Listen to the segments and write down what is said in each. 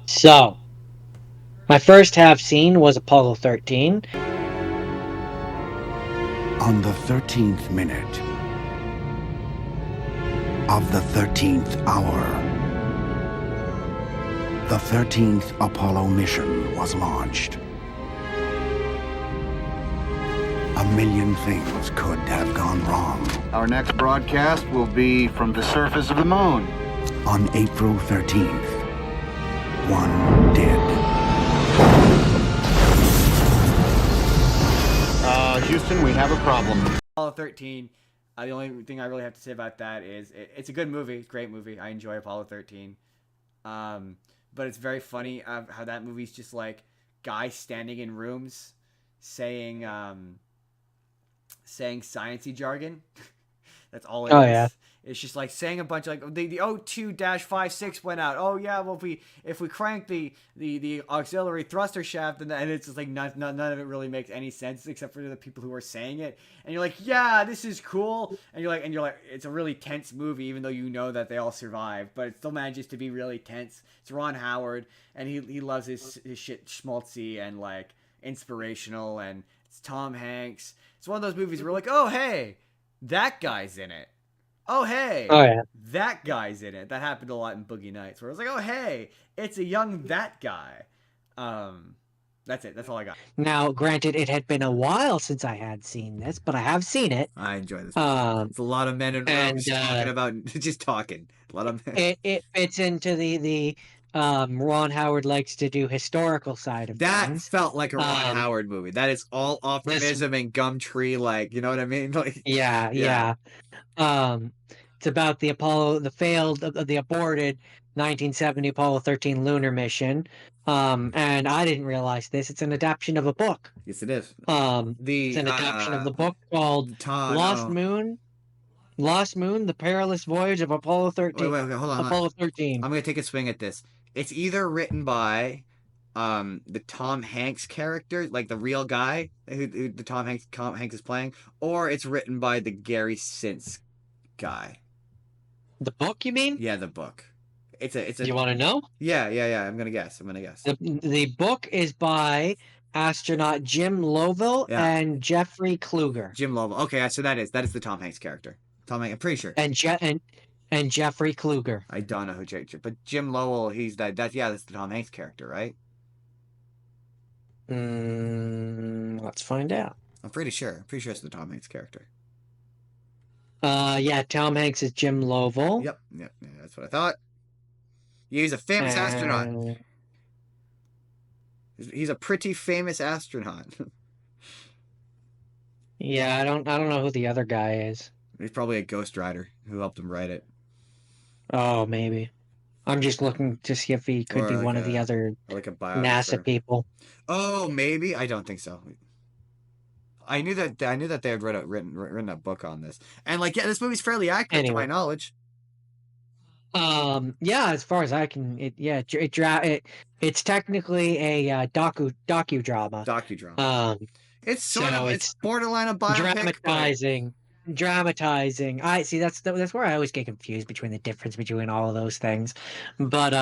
So, my first half scene was Apollo 13. On the 13th minute of the 13th hour, the 13th Apollo mission was launched. A million things could have gone wrong. Our next broadcast will be from the surface of the moon. On April 13th, one did. Houston, we have a problem. Apollo 13. The only thing I really have to say about that is it's a good movie, great movie. I enjoy Apollo 13. But it's very funny how that movie's just like guys standing in rooms saying sciencey jargon. That's all it is. Yeah. It's just like saying a bunch of like the O2-56 went out. Oh yeah, well if we crank the auxiliary thruster shaft and it's just like none of it really makes any sense except for the people who are saying it. And you're like, yeah, this is cool. And you're like it's a really tense movie even though you know that they all survive, but it still manages to be really tense. It's Ron Howard and he loves his shit schmaltzy and like inspirational, and it's Tom Hanks. It's one of those movies where like, oh hey, that guy's in it. Oh hey, that guy's in it. That happened a lot in Boogie Nights, where I was like, oh hey, it's a young that guy. That's it. That's all I got. Now, granted, it had been a while since I had seen this, but I have seen it. I enjoy this. It's a lot of men in rooms talking about just talking. A lot of men. It fits into the Ron Howard likes to do historical side of that things. Felt like a Ron Howard movie. That is all optimism and Gumtree, like, you know what I mean? Like, yeah. It's about the aborted 1970 Apollo 13 lunar mission. And I didn't realize this. It's an adaptation of a book. Yes, it is. It's an adaptation of the book called Lost Moon, The Perilous Voyage of Apollo 13. Wait, hold on. Apollo 13. I'm going to take a swing at this. It's either written by the Tom Hanks character, like the real guy who the Tom Hanks is playing, or it's written by the Gary Sinise guy. The book, you mean? Yeah, the book. It's a. You want to know? Yeah. I'm gonna guess. The book is by astronaut Jim Lovell and Jeffrey Kluger. Jim Lovell. Okay, so that is the Tom Hanks character. Tom Hanks, I'm pretty sure. And Jeffrey Kluger. I don't know who but Jim Lovell, he's that's the Tom Hanks character, right? Let's find out. I'm pretty sure it's the Tom Hanks character. Yeah, Tom Hanks is Jim Lovell. Yep, that's what I thought. He's a famous astronaut. He's a pretty famous astronaut. Yeah, I don't know who the other guy is. He's probably a ghostwriter who helped him write it. Oh, maybe. I'm just looking to see if he could be one of the other NASA people. Oh, maybe. I don't think so. I knew that they had written a book on this, and this movie's fairly accurate to my knowledge. Yeah, as far as I can, it's technically a docudrama. It's borderline a biopic. Dramatizing. I see. That's where I always get confused between the difference between all of those things. But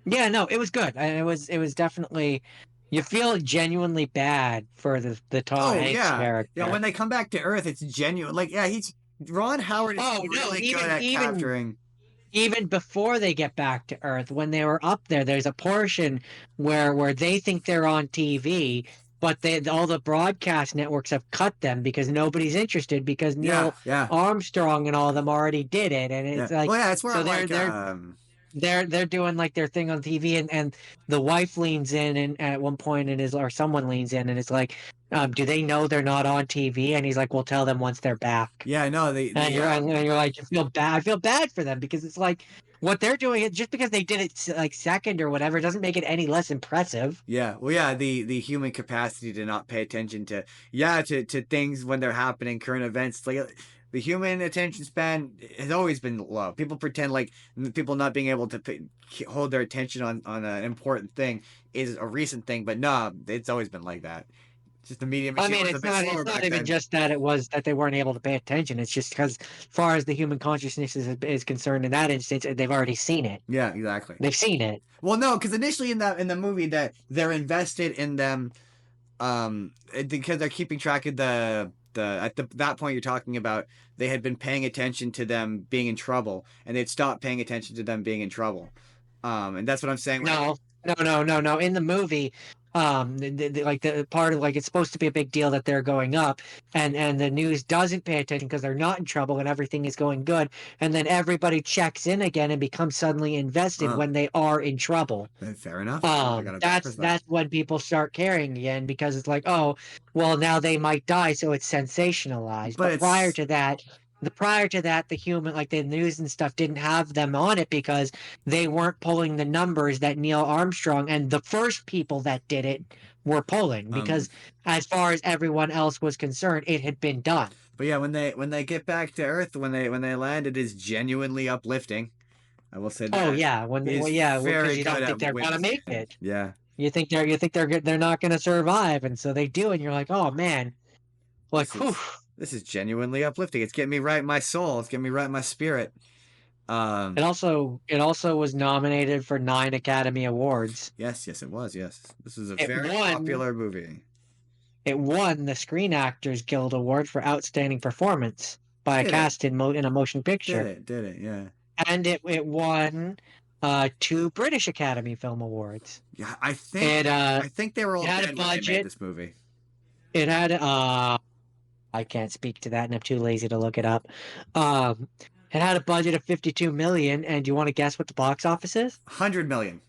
yeah, no, it was good. It was definitely. You feel genuinely bad for the Tom Hanks character. Yeah, when they come back to Earth, it's genuine. Ron Howard is really good at capturing. Even before they get back to Earth, when they were up there, there's a portion where they think they're on TV, but all the broadcast networks have cut them because nobody's interested because Neil Armstrong and all of them already did it, and it's it's where they're doing their thing on TV, and the wife leans in and at one point or someone leans in and it's like, do they know they're not on TV? And he's like, we'll tell them once they're back. Yeah, I know. And you're like, you feel bad. I feel bad for them because it's like what they're doing. Just because they did it second or whatever doesn't make it any less impressive. Yeah, the human capacity to not pay attention to things when they're happening, current events. The human attention span has always been low. People pretend like people not being able to hold their attention on an important thing is a recent thing, but no, it's always been like that. Just the media I machine mean, was a bit slower it's not back even then. just that it was that they weren't able to pay attention. It's just because, as far as the human consciousness is concerned, in that instance, they've already seen it. Yeah, exactly. They've seen it. Well, no, because initially in the movie that they're invested in them, because they're keeping track of that point you're talking about, they had been paying attention to them being in trouble, and they'd stopped paying attention to them being in trouble. And that's what I'm saying. No. In the movie, like the part of like it's supposed to be a big deal that they're going up, and the news doesn't pay attention because they're not in trouble and everything is going good, and then everybody checks in again and becomes suddenly invested when they are in trouble. Fair enough. I got That's when people start caring again because it's like, oh, well, now they might die, so it's sensationalized. But prior to that, the human, like the news and stuff, didn't have them on it because they weren't pulling the numbers that Neil Armstrong and the first people that did it were pulling. Because as far as everyone else was concerned, it had been done. But yeah, when they get back to Earth, when they land, it is genuinely uplifting. I will say that. Oh yeah, because you don't think they're gonna make it. Yeah. You think they're not gonna survive, and so they do, and you're like, oh man, like, this is genuinely uplifting. It's getting me right in my soul. It's getting me right in my spirit. It also was nominated for 9 Academy Awards. Yes, it was. Yes, this was a very popular movie. It won the Screen Actors Guild Award for Outstanding Performance by a cast in a motion picture. Did it? Yeah. And it won 2 British Academy Film Awards. Yeah, I think they were all dead when they made this movie. It had I can't speak to that, and I'm too lazy to look it up. It had a budget of $52 million, and do you want to guess what the box office is? $100 million.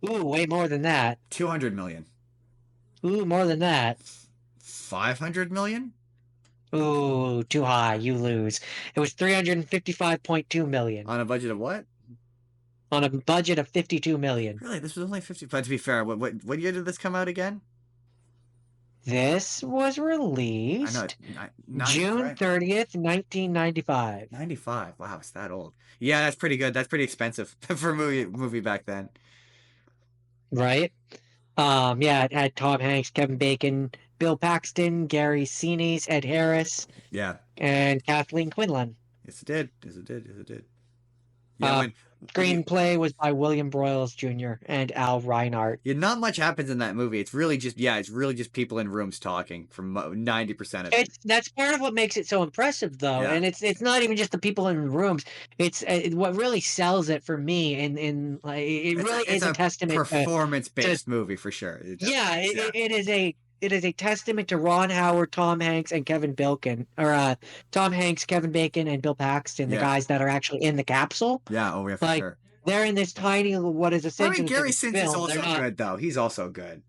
Ooh, way more than that. $200 million. Ooh, more than that. $500 million? Ooh, too high. You lose. It was $355.2 million. On a budget of what? On a budget of $52 million. Really? This was only 50. But to be fair, what year did this come out again? This was released June 30th, 1995. 95. Wow, it's that old. Yeah, that's pretty good. That's pretty expensive for a movie back then. Right? Yeah, it had Tom Hanks, Kevin Bacon, Bill Paxton, Gary Sinise, Ed Harris. Yeah. And Kathleen Quinlan. Yes, it did. Yeah, screenplay was by William Broyles Jr. and Al Reinhardt. Yeah, not much happens in that movie. It's really just people in rooms talking for 90% of it. That's part of what makes it so impressive, though, and it's not even just the people in rooms. It's what really sells it for me. It really is a testament. Performance-based movie for sure. It is a testament to Ron Howard, Tom Hanks, and Kevin Bacon, Tom Hanks, Kevin Bacon, and Bill Paxton, the guys that are actually in the capsule. Yeah, for sure. They're in this tiny, what is essentially. Gary Sinise is also good, though. He's also good.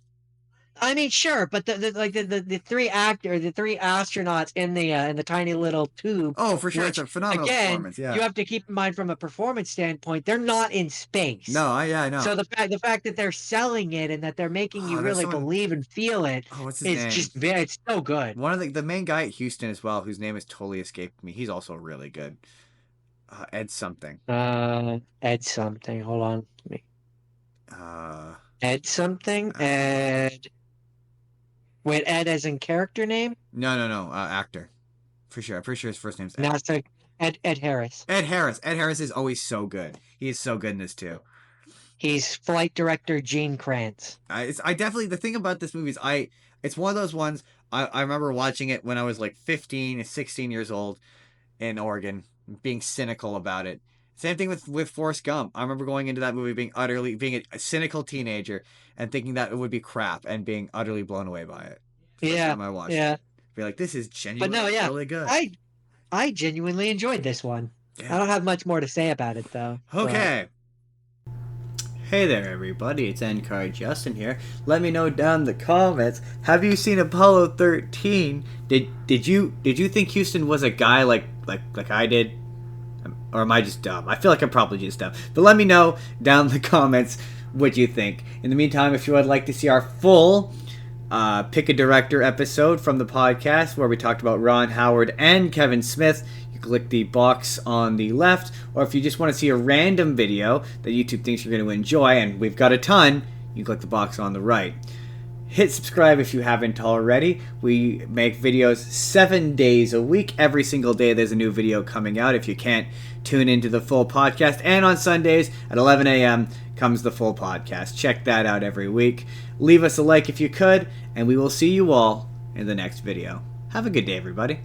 I mean, sure, but the 3 astronauts in the tiny little tube. Oh, for sure, it's a phenomenal performance. Yeah, you have to keep in mind from a performance standpoint, they're not in space. No, I know. So the fact that they're selling it and that they're making you really believe and feel it, what's his name? It's so good. One of the main guy at Houston as well, whose name has totally escaped me. He's also really good. Ed something. Ed something. Hold on. Ed something. Ed. Wait, Ed as in character name? No. Actor. For sure. I'm pretty sure his first name's Ed. No, it's Ed Harris. Ed Harris. Ed Harris is always so good. He is so good in this too. He's flight director Gene Kranz. I definitely, the thing about this movie is it's one of those ones, I remember watching it when I was like 15, 16 years old in Oregon, being cynical about it. Same thing with Forrest Gump. I remember going into that movie being a cynical teenager and thinking that it would be crap and being utterly blown away by it. First time I watched it. Be like, this is genuinely really good. I genuinely enjoyed this one. Yeah. I don't have much more to say about it, though. Okay. Hey there, everybody. It's NCard Justin here. Let me know down in the comments. Have you seen Apollo 13? Did you think Houston was a guy like I did? Or am I just dumb? I feel like I'm probably just dumb. But let me know down in the comments what you think. In the meantime, if you would like to see our full Pick a Director episode from the podcast where we talked about Ron Howard and Kevin Smith, you click the box on the left. Or if you just want to see a random video that YouTube thinks you're going to enjoy, and we've got a ton, you click the box on the right. Hit subscribe if you haven't already. We make videos 7 days a week. Every single day there's a new video coming out if you can't tune into the full podcast. And on Sundays at 11 a.m. comes the full podcast. Check that out every week. Leave us a like if you could, and we will see you all in the next video. Have a good day, everybody.